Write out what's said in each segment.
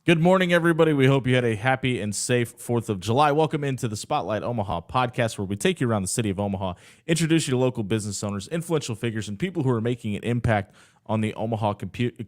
Good morning, everybody. We hope you had a happy and safe 4th of July. Welcome into the Spotlight Omaha podcast, where we take you around the city of Omaha, introduce you to local business owners, influential figures, and people who are making an impact on the Omaha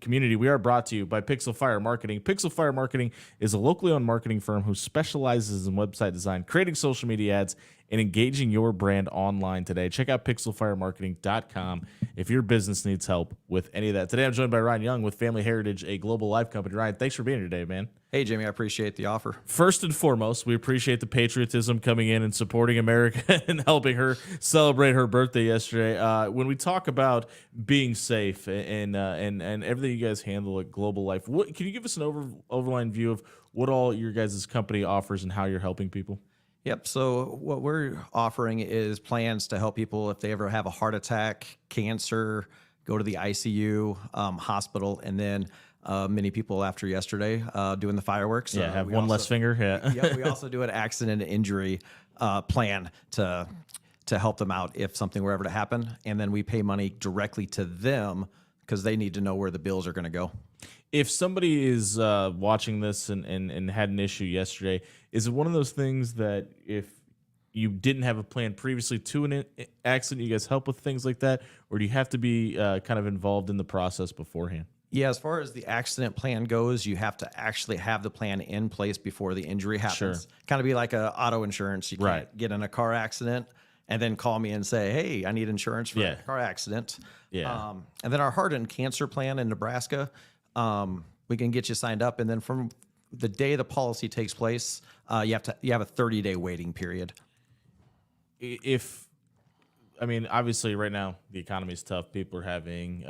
community. We are brought to you by Pixel Fire Marketing. Pixel Fire Marketing is a locally owned marketing firm who specializes in website design, creating social media ads, and engaging your brand online today. Check out pixelfiremarketing.com if your business needs help with any of that. Today, I'm joined by Ryan Young with Family Heritage, a global life company. Ryan, thanks for being here today, man. Hey, Jamie, I appreciate the offer. First and foremost, we appreciate the patriotism coming in and supporting America and helping her celebrate her birthday yesterday. When we talk about being safe and everything you guys handle at Global Life, can you give us an overline view of what all your guys' company offers and how you're helping people? Yep. So what we're offering is plans to help people if they ever have a heart attack, cancer, go to the ICU, hospital, and then many people after yesterday doing the fireworks. Yeah, have one less finger. Yeah. Yeah. We also do an accident and injury plan to help them out if something were ever to happen, and then we pay money directly to them because they need to know where the bills are going to go. If somebody is watching this and had an issue yesterday, is it one of those things that if you didn't have a plan previously to an accident, you guys help with things like that, or do you have to be kind of involved in the process beforehand? Yeah, as far as the accident plan goes, you have to actually have the plan in place before the injury happens. Sure. Kind of be like a auto insurance. You can't get in a car accident and then call me and say, hey, I need insurance for a car accident. Yeah. And then our heart and cancer plan in Nebraska, we can get you signed up. And then from the day the policy takes place, you have a 30-day waiting period. Obviously right now the economy is tough. People are having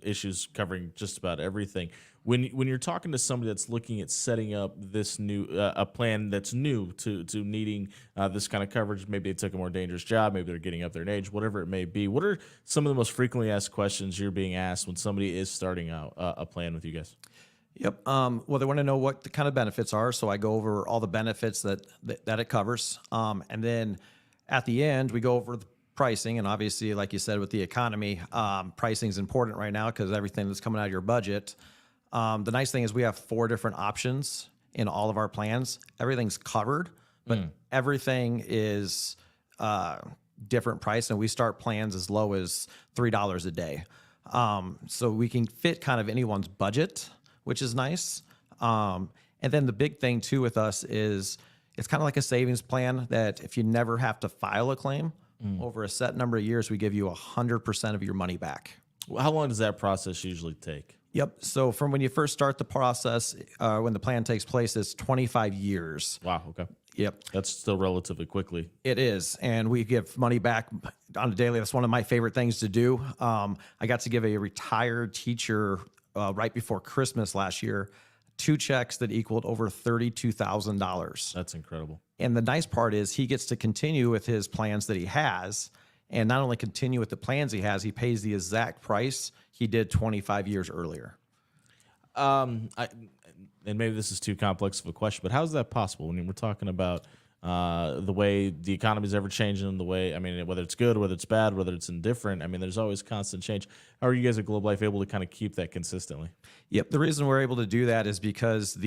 issues covering just about everything. When you're talking to somebody that's looking at setting up this new a plan that's new to needing this kind of coverage, maybe they took a more dangerous job, maybe they're getting up there in age, whatever it may be. What are some of the most frequently asked questions you're being asked when somebody is starting out a plan with you guys? Yep. Well, they want to know what the kind of benefits are, so I go over all the benefits that it covers, and then at the end we go over the pricing. And obviously, like you said, with the economy, pricing is important right now because everything that's coming out of your budget. The nice thing is we have 4 different options in all of our plans. Everything's covered, but everything is different price, and we start plans as low as $3 a day. So we can fit kind of anyone's budget, which is nice. And then the big thing too with us is it's kind of like a savings plan that if you never have to file a claim, over a set number of years, we give you 100% of your money back. How long does that process usually take? Yep. So from when you first start the process, when the plan takes place, it's 25 years. Wow. Okay. Yep. That's still relatively quickly. It is. And we give money back on a daily. That's one of my favorite things to do. I got to give a retired teacher right before Christmas last year 2 checks that equaled over $32,000. That's incredible. And the nice part is he gets to continue with his plans that he has, and not only continue with the plans he has, he pays the exact price he did 25 years earlier. And maybe this is too complex of a question, but how is that possible when we're talking about the way the economy is ever changing, whether it's good, whether it's bad, whether it's indifferent, there's always constant change. How are you guys at Globe Life able to kind of keep that consistently? Yep. The reason we're able to do that is because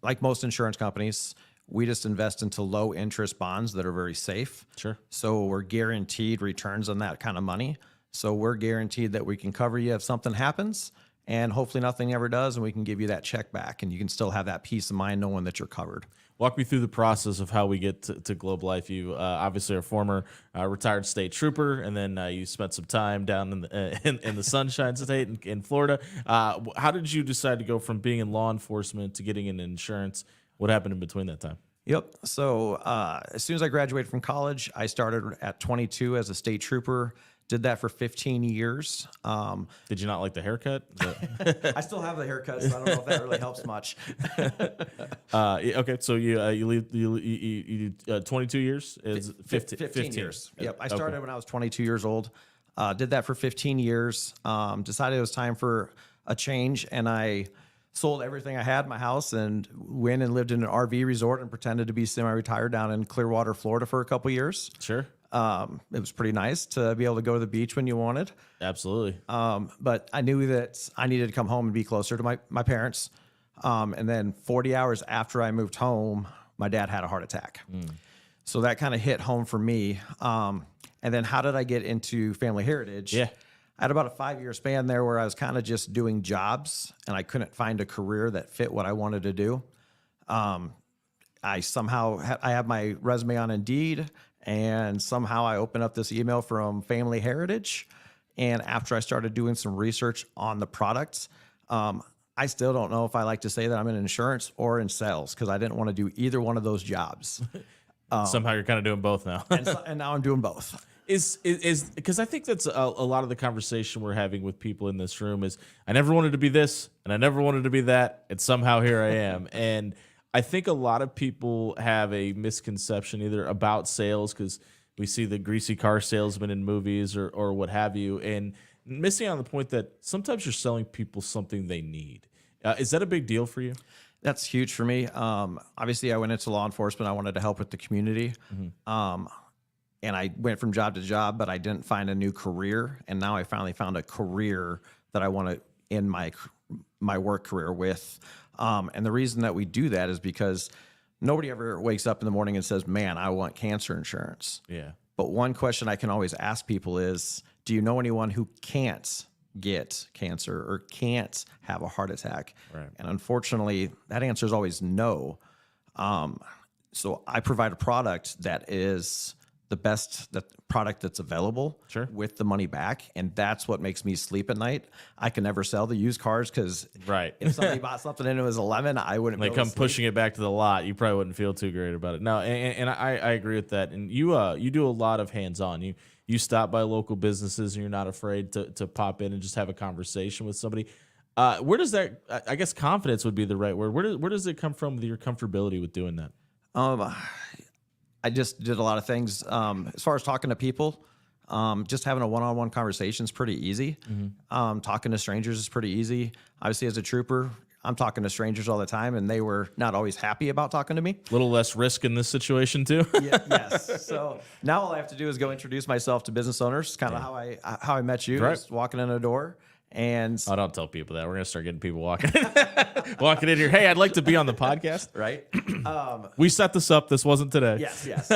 like most insurance companies, we just invest into low interest bonds that are very safe. Sure. So we're guaranteed returns on that kind of money. So we're guaranteed that we can cover you if something happens, and hopefully nothing ever does, and we can give you that check back, and you can still have that peace of mind knowing that you're covered. Walk me through the process of how we get to Globe Life. You obviously are a former retired state trooper, and then you spent some time down in the Sunshine State in Florida. How did you decide to go from being in law enforcement to getting into insurance? What happened in between that time? Yep. So as soon as I graduated from college, I started at 22 as a state trooper. Did that for 15 years. Did you not like the haircut? I still have the haircut, so I don't know if that really helps much. Okay, so you did 22 years? Is 15 years. Yep. I started when I was 22 years old. Did that for 15 years. Decided it was time for a change, and I sold everything I had in my house and went and lived in an RV resort and pretended to be semi-retired down in Clearwater, Florida for a couple years. Sure. It was pretty nice to be able to go to the beach when you wanted. Absolutely. But I knew that I needed to come home and be closer to my parents. And then 40 hours after I moved home, my dad had a heart attack. So that kind of hit home for me. And then how did I get into family heritage? Yeah. I had about a 5-year span there where I was kind of just doing jobs and I couldn't find a career that fit what I wanted to do. I have my resume on Indeed, and somehow I opened up this email from Family Heritage. And after I started doing some research on the products, I still don't know if I like to say that I'm in insurance or in sales because I didn't want to do either one of those jobs. Somehow you're kind of doing both now. And now I'm doing both. Is because I think that's a lot of the conversation we're having with people in this room is I never wanted to be this and I never wanted to be that, and somehow here I am. And I think a lot of people have a misconception either about sales because we see the greasy car salesman in movies or what have you, and missing on the point that sometimes you're selling people something they need. Is that a big deal for you? That's huge for me. Obviously, I went into law enforcement. I wanted to help with the community. And I went from job to job, but I didn't find a new career. And now I finally found a career that I want to end my work career with. And the reason that we do that is because nobody ever wakes up in the morning and says, man, I want cancer insurance. Yeah. But one question I can always ask people is, do you know anyone who can't get cancer or can't have a heart attack? Right. And unfortunately, that answer is always no. So I provide a product that is the best product that's available with the money back. And that's what makes me sleep at night. I can never sell the used cars because if somebody bought something and it was a lemon, I wouldn't They come pushing it back to the lot. You probably wouldn't feel too great about it. No, and I agree with that. And you do a lot of hands-on. You stop by local businesses and you're not afraid to pop in and just have a conversation with somebody. Where does that, I guess confidence would be the right word. Where does it come from with your comfortability with doing that? I just did a lot of things. As far as talking to people, just having a one-on-one conversation is pretty easy. Talking to strangers is pretty easy. Obviously, as a trooper, I'm talking to strangers all the time, and they were not always happy about talking to me. A little less risk in this situation, too. Yes. So now all I have to do is go introduce myself to business owners. Kind of how I met you, just walking in a door. And I don't tell people that. We're gonna start getting people walking in here. Hey, I'd like to be on the podcast. Right. We set this up. This wasn't today. Yes.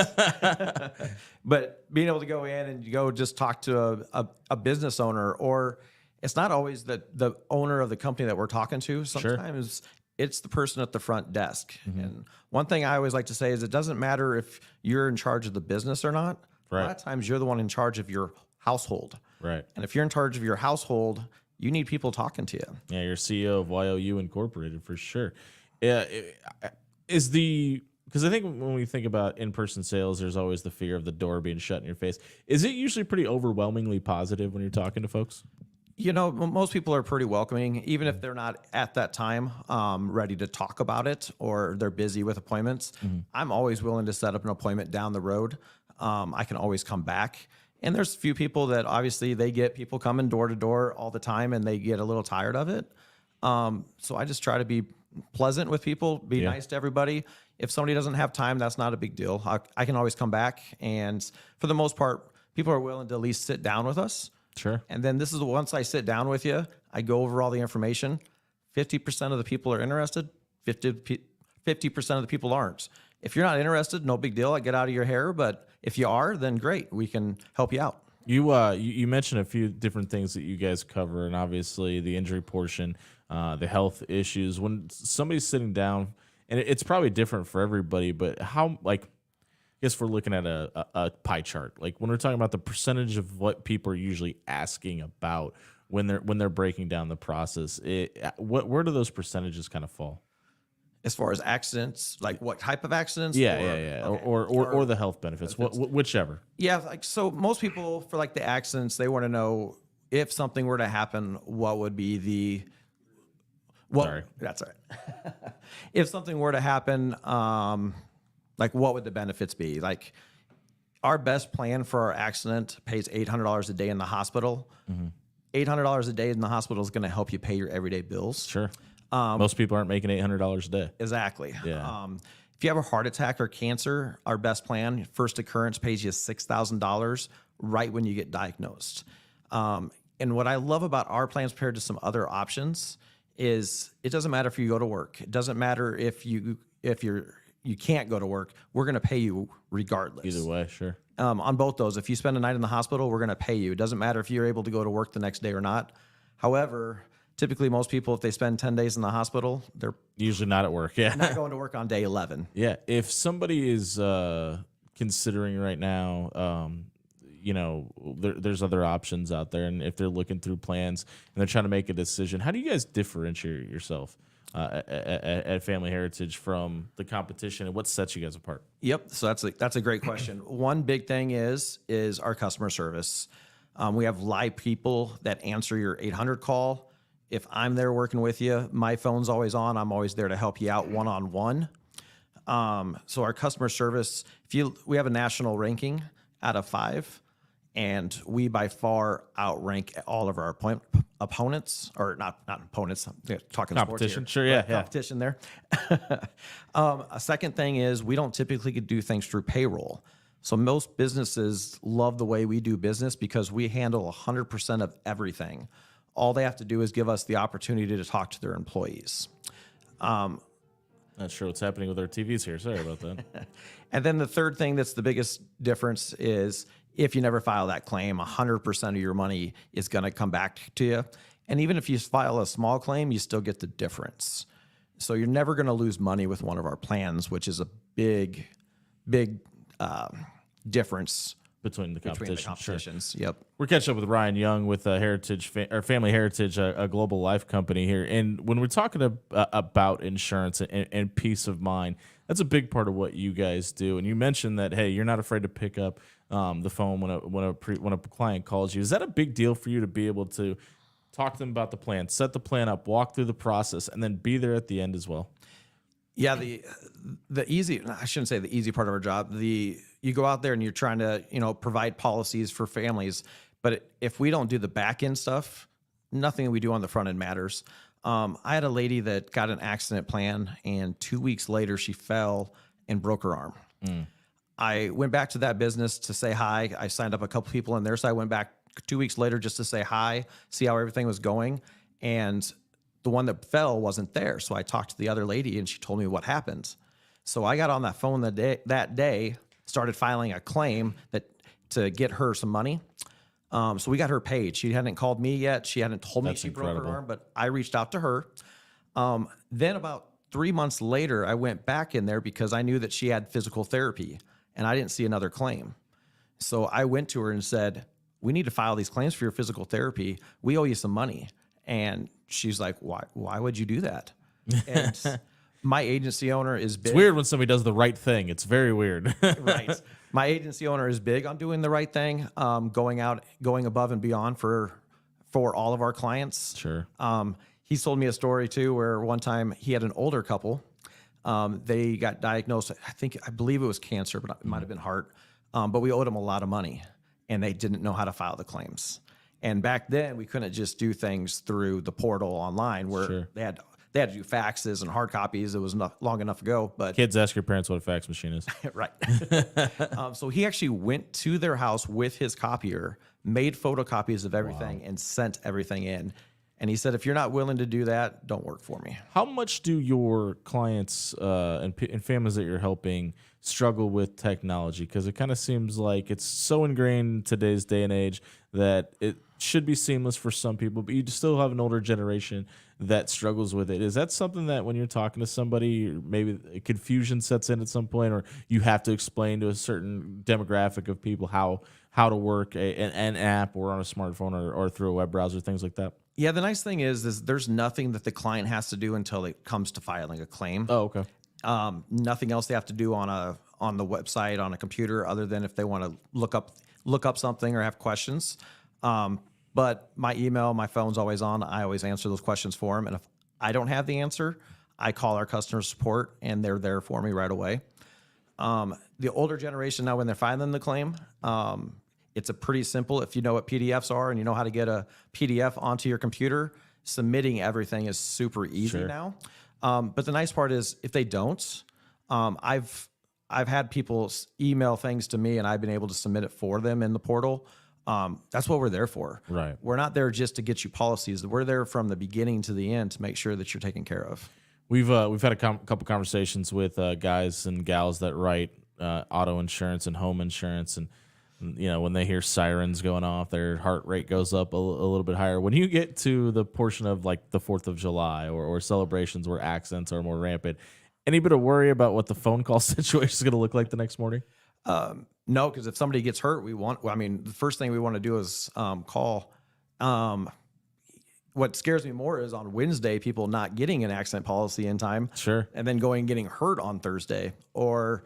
But being able to go in and go just talk to a business owner, or it's not always the owner of the company that we're talking to. Sometimes it's the person at the front desk. And one thing I always like to say is it doesn't matter if you're in charge of the business or not. A lot of times you're the one in charge of your household. Right. And if you're in charge of your household, you need people talking to you. Yeah, you're CEO of YOU Incorporated for sure. Yeah, because I think when we think about in-person sales, there's always the fear of the door being shut in your face. Is it usually pretty overwhelmingly positive when you're talking to folks? You know, most people are pretty welcoming, even if they're not at that time ready to talk about it or they're busy with appointments. I'm always willing to set up an appointment down the road. I can always come back. And there's a few people that obviously they get people coming door to door all the time and they get a little tired of it. So I just try to be pleasant with people, be nice to everybody. If somebody doesn't have time, that's not a big deal. I can always come back. And for the most part, people are willing to at least sit down with us. Sure. And then once I sit down with you, I go over all the information. 50% of the people are interested. 50% of the people aren't. If you're not interested, no big deal. I get out of your hair. But if you are, then great. We can help you out. You mentioned a few different things that you guys cover, and obviously the injury portion, the health issues. When somebody's sitting down, and it's probably different for everybody, but how, like, I guess we're looking at a pie chart. Like when we're talking about the percentage of what people are usually asking about when they're breaking down the process, where do those percentages kind of fall? As far as accidents, like what type of accidents? Yeah. Okay. Or the health benefits, whichever. Yeah, like so most people for like the accidents, they want to know if something were to happen, what would be Sorry. That's all right. If something were to happen, like what would the benefits be? Like our best plan for our accident pays $800 a day in the hospital. $800 a day in the hospital is going to help you pay your everyday bills. Sure. Most people aren't making $800 a day. Exactly. Yeah. If you have a heart attack or cancer, our best plan, first occurrence, pays you $6,000 right when you get diagnosed. And what I love about our plans compared to some other options is it doesn't matter if you go to work. It doesn't matter if you can't go to work. We're going to pay you regardless. Either way, sure. On both those, if you spend a night in the hospital, we're going to pay you. It doesn't matter if you're able to go to work the next day or not. However, typically most people, if they spend 10 days in the hospital, they're Usually not at work. Yeah. not going to work on day 11. Yeah. If somebody is considering right now, there's other options out there, and if they're looking through plans and they're trying to make a decision, how do you guys differentiate yourself at Family Heritage from the competition, and what sets you guys apart? Yep. So that's a great question. One big thing is our customer service. We have live people that answer your 800 call. If I'm there working with you, my phone's always on. I'm always there to help you out one-on-one. So our customer service, we have a national ranking out of 5, and we by far outrank all of our opponents, or not opponents. I'm talking Competition, sports here. sure, yeah, Competition there. A second thing is we don't typically do things through payroll. So most businesses love the way we do business because we handle 100% of everything. All they have to do is give us the opportunity to talk to their employees. Not sure what's happening with our TVs here. Sorry about that. And then the third thing that's the biggest difference is if you never file that claim, 100% of your money is going to come back to you. And even if you file a small claim, you still get the difference. So you're never going to lose money with one of our plans, which is a big difference Between the between the competition. Sure. competitions. Yep. We're catching up with Ryan Young with Family Heritage, a global life company here. And when we're talking about insurance and peace of mind, that's a big part of what you guys do. And you mentioned that, hey, you're not afraid to pick up the phone when a client calls you. Is that a big deal for you to be able to talk to them about the plan, set the plan up, walk through the process, and then be there at the end as well? Yeah, the easy, I shouldn't say the easy part of our job. You go out there and you're trying to, provide policies for families, but if we don't do the back end stuff, nothing we do on the front end matters. I had a lady that got an accident plan, and 2 weeks later she fell and broke her arm. I went back to that business to say hi. I signed up a couple people in there, so I went back 2 weeks later just to say hi, see how everything was going, and the one that fell wasn't there. So I talked to the other lady, and she told me what happened. So I got on that phone that day, started filing a claim to get her some money. So we got her paid. She hadn't called me yet. She hadn't told me she broke her arm, but I reached out to her. Then about 3 months later, I went back in there because I knew that she had physical therapy, and I didn't see another claim. So I went to her and said, we need to file these claims for your physical therapy. We owe you some money. And she's like, why would you do that? And my agency owner is big. It's weird when somebody does the right thing. It's very weird. Right. My agency owner is big on doing the right thing, going above and beyond for all of our clients. Sure. He told me a story too, where one time he had an older couple. They got diagnosed, I believe it was cancer, but it might have been heart. But we owed them a lot of money, and they didn't know how to file the claims. And back then, we couldn't just do things through the portal online, where Sure. they had to do faxes and hard copies. It was long enough ago, but Kids, ask your parents what a fax machine is. right. So he actually went to their house with his copier, made photocopies of everything, and sent everything in. And he said, if you're not willing to do that, don't work for me. How much do your clients and families that you're helping struggle with technology? Because it kind of seems like it's so ingrained in today's day and age that it should be seamless for some people, but you still have an older generation that struggles with it. Is that something that when you're talking to somebody, maybe confusion sets in at some point, or you have to explain to a certain demographic of people how to work an app or on a smartphone or through a web browser, things like that? Yeah, the nice thing is there's nothing that the client has to do until it comes to filing a claim. Oh, okay. Nothing else they have to do on the website, on a computer, other than if they want to look up something or have questions. But my email, my phone's always on. I always answer those questions for them. And if I don't have the answer, I call our customer support, and they're there for me right away. The older generation now, when they're filing the claim, it's a pretty simple. If you know what PDFs are and you know how to get a PDF onto your computer, submitting everything is super easy now. But the nice part is if they don't, I've had people email things to me, and I've been able to submit it for them in the portal. That's what we're there for. Right. We're not there just to get you policies. We're there from the beginning to the end to make sure that you're taken care of. We've had a couple conversations with guys and gals that write auto insurance and home insurance, and when they hear sirens going off, their heart rate goes up a little bit higher. When you get to the portion of like the 4th of July or celebrations where accidents are more rampant, any bit of worry about what the phone call situation is going to look like the next morning? No, because if somebody gets hurt, the first thing we want to do is call. What scares me more is on Wednesday, people not getting an accident policy in time. Sure. And then getting hurt on Thursday, or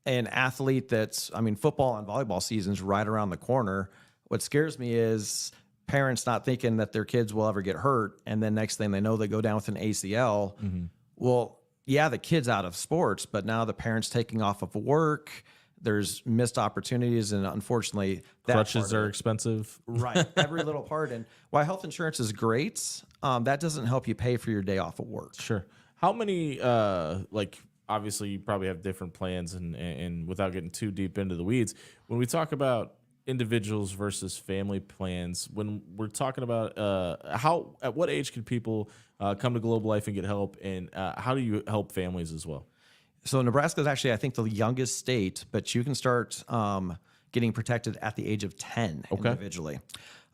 an athlete football and volleyball season's right around the corner. What scares me is parents not thinking that their kids will ever get hurt. And then next thing they know, they go down with an ACL. Mm-hmm. Well, yeah, the kid's out of sports, but now the parent's taking off of work. There's missed opportunities. And unfortunately, crutches are expensive. Right. Every little part. And while health insurance is great, that doesn't help you pay for your day off of work. Sure. How many, obviously you probably have different plans, and without getting too deep into the weeds, when we talk about individuals versus family plans, when we're talking about at what age can people come to Global Life and get help, and how do you help families as well? So Nebraska is actually, I think, the youngest state, but you can start getting protected at the age of 10 individually.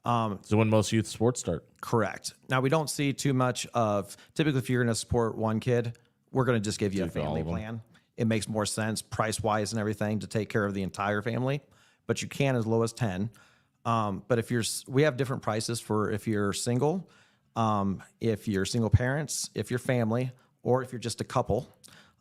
So when most youth sports start? Correct. Now, we don't see too much of, typically if you're going to support one kid, we're going to just give you a family plan. It makes more sense price-wise and everything to take care of the entire family, but you can as low as 10. But we have different prices for if you're single, if you're single parents, if you're family, or if you're just a couple.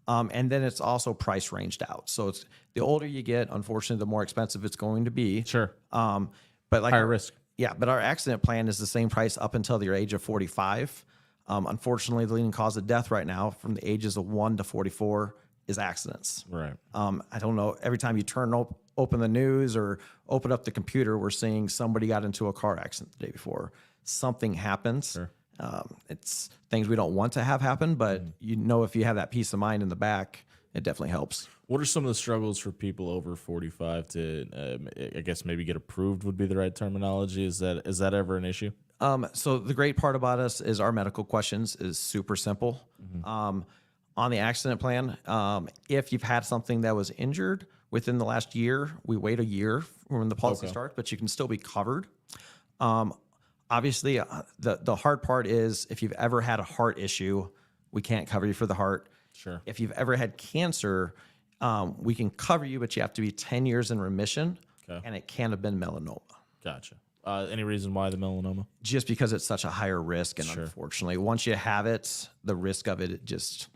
And then it's also price ranged out. So it's the older you get, unfortunately, the more expensive it's going to be. Sure. But like higher risk. Yeah, but our accident plan is the same price up until your age of 45. Unfortunately, the leading cause of death right now from the ages of 1 to 44 is accidents. Right. I don't know. Every time you open the news or open up the computer, we're seeing somebody got into a car accident the day before. Something happens. Sure. It's things we don't want to have happen, but if you have that peace of mind in the back, it definitely helps. What are some of the struggles for people over 45 to, I guess maybe get approved would be the right terminology? Is that ever an issue? So the great part about us is our medical questions is super simple. On the accident plan, if you've had something that was injured within the last year, we wait a year when the policy starts, but you can still be covered. Obviously, the hard part is if you've ever had a heart issue, we can't cover you for the heart. Sure. If you've ever had cancer, we can cover you, but you have to be 10 years in remission, and it can't have been melanoma. Gotcha. Any reason why the melanoma? Just because it's such a higher risk, and unfortunately, once you have it, the risk of it just...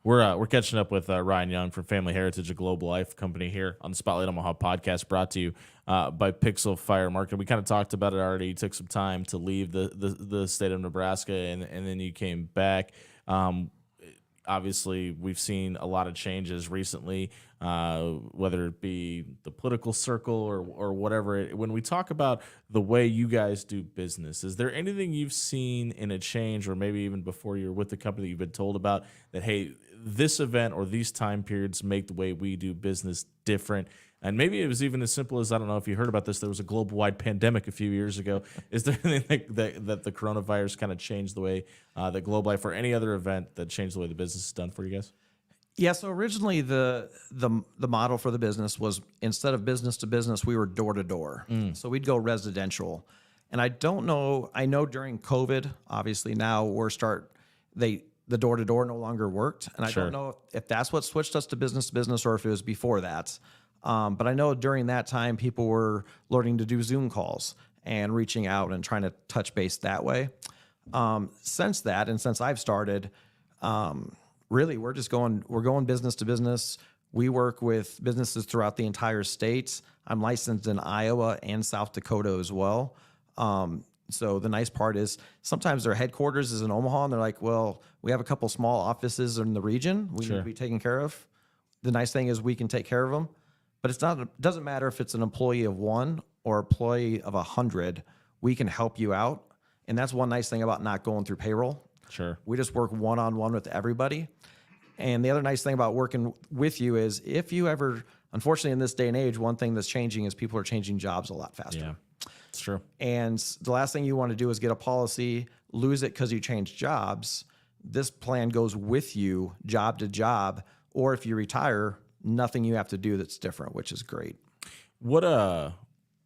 We're catching up with Ryan Young from Family Heritage, a Global Life company here on the Spotlight Omaha podcast, brought to you by Pixel Fire Marketing. We kind of talked about it already. You took some time to leave the state of Nebraska, and then you came back. Obviously, we've seen a lot of changes recently, whether it be the political circle or whatever. When we talk about the way you guys do business, is there anything you've seen in a change, or maybe even before you're with the company that you've been told about that, hey, this event or these time periods make the way we do business different? And maybe it was even as simple as, I don't know if you heard about this, there was a global-wide pandemic a few years ago. Is there anything that the coronavirus kind of changed the way that Global Life or any other event that changed the way the business is done for you guys? Yeah, so originally the model for the business was, instead of business to business, we were door to door. So we'd go residential. And I know during COVID, obviously now the door to door no longer worked. And I don't know if that's what switched us to business or if it was before that. But I know during that time, people were learning to do Zoom calls and reaching out and trying to touch base that way. Since that, and since I've started, really, we're going business to business. We work with businesses throughout the entire state. I'm licensed in Iowa and South Dakota as well. So the nice part is sometimes their headquarters is in Omaha, and they're like, well, we have a couple small offices in the region we need to be taken care of. The nice thing is we can take care of them. But it doesn't matter if it's an employee of 1 or employee of 100, we can help you out. And that's one nice thing about not going through payroll. Sure. We just work one-on-one with everybody. And the other nice thing about working with you is if you ever unfortunately, in this day and age, one thing that's changing is people are changing jobs a lot faster. Yeah, it's true. And the last thing you want to do is get a policy, lose it because you changed jobs. This plan goes with you job to job, or if you retire, nothing you have to do that's different, which is great. What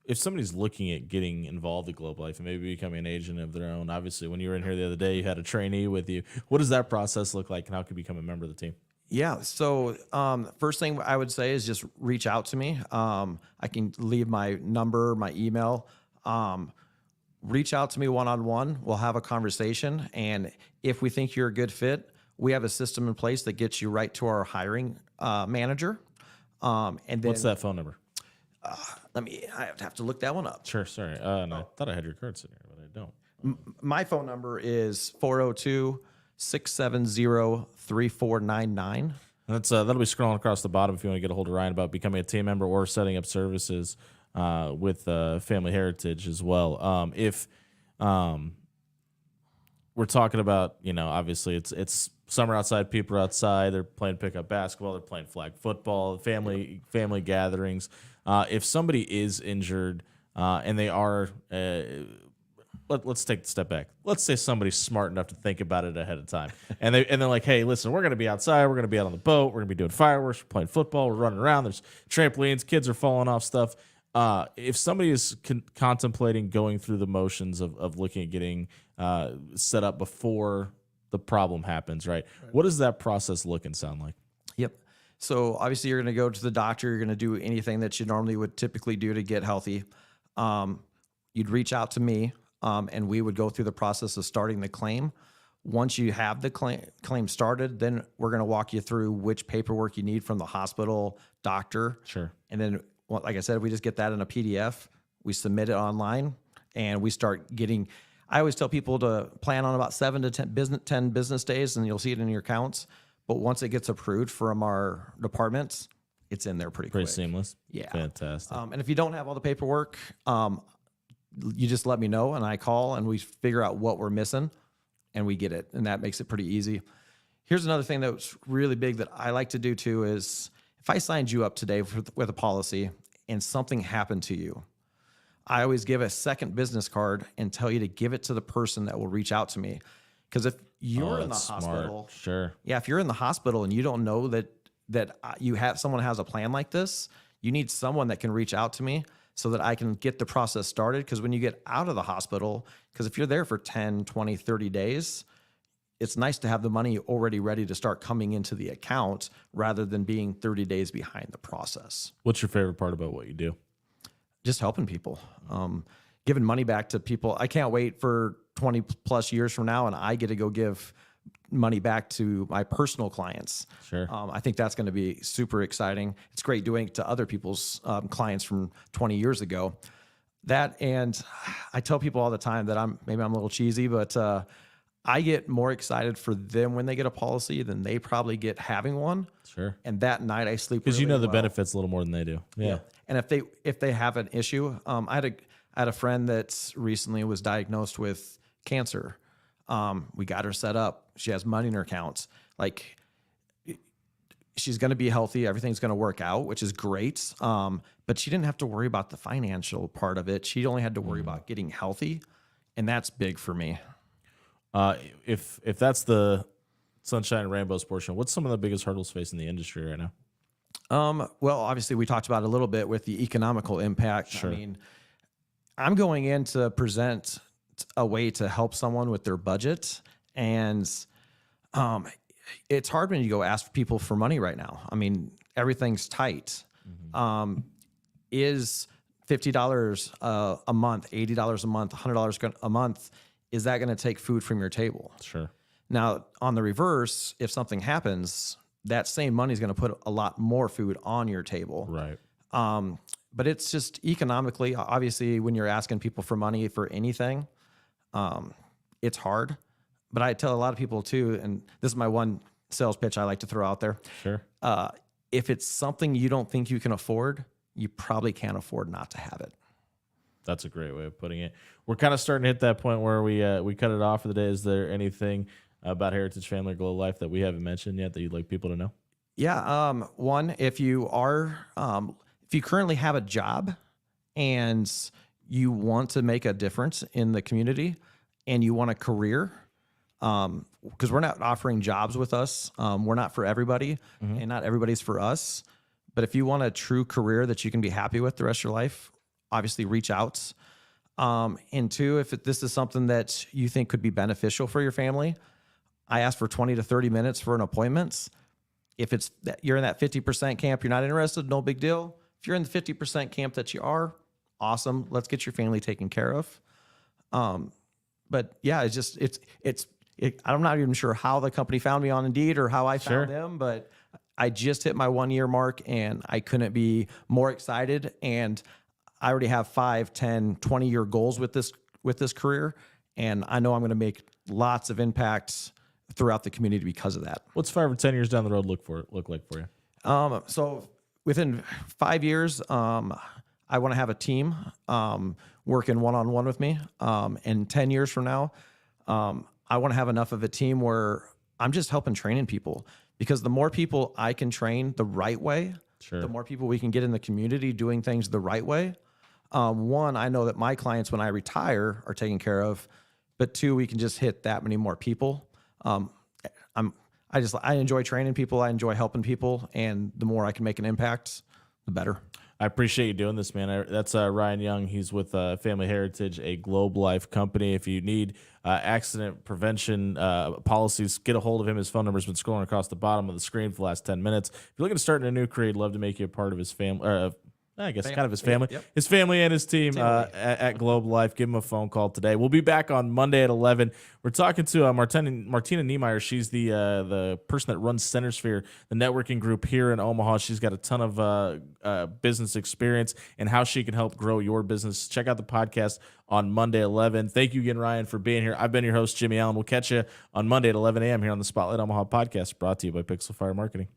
if somebody's looking at getting involved in Globe Life and maybe becoming an agent of their own? Obviously, when you were in here the other day, you had a trainee with you. What does that process look like, and how can you become a member of the team? Yeah. So first thing I would say is just reach out to me. I can leave my number, my email. Reach out to me one-on-one. We'll have a conversation. And if we think you're a good fit, we have a system in place that gets you right to our hiring manager. And then What's that phone number? I have to look that one up. Sure, sorry. And I thought I had your cards in here, but I don't. My phone number is 402-670-3499. That's that'll be scrolling across the bottom if you want to get a hold of Ryan about becoming a team member or setting up services with Family Heritage as well. If we're talking about, obviously it's summer outside, people are outside, they're playing pickup basketball, they're playing flag football, family gatherings. If somebody is injured and they are, let's take a step back. Let's say somebody's smart enough to think about it ahead of time, and they're like, hey, listen, we're going to be outside, we're going to be out on the boat, we're going to be doing fireworks, we're playing football, we're running around, there's trampolines, kids are falling off stuff. If somebody is contemplating going through the motions of looking at getting set up before the problem happens, right? What does that process look and sound like? Yep. So obviously you're going to go to the doctor. You're going to do anything that you normally would typically do to get healthy. You'd reach out to me, and we would go through the process of starting the claim. Once you have the claim started, then we're going to walk you through which paperwork you need from the hospital, doctor. Sure. And then, like I said, we just get that in a PDF. We submit it online, and we start getting. I always tell people to plan on about 7 to 10 business days, and you'll see it in your accounts. But once it gets approved from our departments, it's in there pretty quick. Seamless. Yeah. Fantastic. And if you don't have all the paperwork, you just let me know, and I call, and we figure out what we're missing, and we get it. And that makes it pretty easy. Here's another thing that's really big that I like to do too is if I signed you up today with a policy and something happened to you, I always give a second business card and tell you to give it to the person that will reach out to me. Because if you're in the hospital, sure. Yeah, if you're in the hospital and you don't know that someone has a plan like this, you need someone that can reach out to me so that I can get the process started. Because when you get out of the hospital, because if you're there for 10, 20, 30 days, it's nice to have the money already ready to start coming into the account rather than being 30 days behind the process. What's your favorite part about what you do? Just helping people, giving money back to people. I can't wait for 20 plus years from now, and I get to go give money back to my personal clients. Sure. I think that's going to be super exciting. It's great doing it to other people's clients from 20 years ago. That, and I tell people all the time that maybe I'm a little cheesy, but I get more excited for them when they get a policy than they probably get having one. Sure. And that night I sleep Because really you know the well. benefits a little more than they do. Yeah. And if they have an issue, I had a friend that recently was diagnosed with cancer. We got her set up. She has money in her accounts. Like, she's going to be healthy. Everything's going to work out, which is great. But she didn't have to worry about the financial part of it. She only had to worry about getting healthy, and that's big for me. If that's the sunshine and rainbows portion, what's some of the biggest hurdles facing the industry right now? Well, obviously we talked about it a little bit with the economical impact. Sure. I mean, I'm going in to present a way to help someone with their budget. And it's hard when you go ask people for money right now. I mean, everything's tight. Mm-hmm. Is $50 a month, $80 a month, $100 a month, is that going to take food from your table? Sure. Now, on the reverse, if something happens, that same money is going to put a lot more food on your table. Right. But it's just economically, obviously, when you're asking people for money for anything, it's hard. But I tell a lot of people too, and this is my one sales pitch I like to throw out there. Sure. If it's something you don't think you can afford, you probably can't afford not to have it. That's a great way of putting it. We're kind of starting to hit that point where we cut it off for the day. Is there anything about Heritage Family Glow Life that we haven't mentioned yet that you'd like people to know? Yeah. One, if you currently have a job and you want to make a difference in the community and you want a career, because we're not offering jobs with us. We're not for everybody, and not everybody's for us. But if you want a true career that you can be happy with the rest of your life, obviously reach out. And two, if this is something that you think could be beneficial for your family, I ask for 20 to 30 minutes for an appointment. If you're in that 50% camp, you're not interested, no big deal. If you're in the 50% camp that you are, awesome. Let's get your family taken care of. But yeah, I'm not even sure how the company found me on Indeed or how I found them, but I just hit my 1 year mark and I couldn't be more excited. And I already have 5, 10, 20-year goals with this career. And I know I'm going to make lots of impacts throughout the community because of that. What's 5 or 10 years down the road look like for you? So within 5 years, I want to have a team working one-on-one with me. And 10 years from now, I want to have enough of a team where I'm just helping training people, because the more people I can train the right way, the more people we can get in the community doing things the right way. One, I know that my clients, when I retire, are taken care of, but two, we can just hit that many more people. I enjoy training people. I enjoy helping people. And the more I can make an impact, the better. I appreciate you doing this, man. That's Ryan Young. He's with Family Heritage, a Globe Life company. If you need accident prevention policies, get a hold of him. His phone number has been scrolling across the bottom of the screen for the last 10 minutes. If you're looking to start in a new career, I'd love to make you a part of his family. I guess kind of his family, his family and his team at Globe Life. Give him a phone call today. We'll be back on Monday at 11. We're talking to Martina Niemeyer. She's the person that runs Centersphere, the networking group here in Omaha. She's got a ton of business experience and how she can help grow your business. Check out the podcast on Monday 11. Thank you again, Ryan, for being here. I've been your host, Jimmy Allen. We'll catch you on Monday at 11 a.m. here on the Spotlight Omaha podcast, brought to you by Pixel Fire Marketing.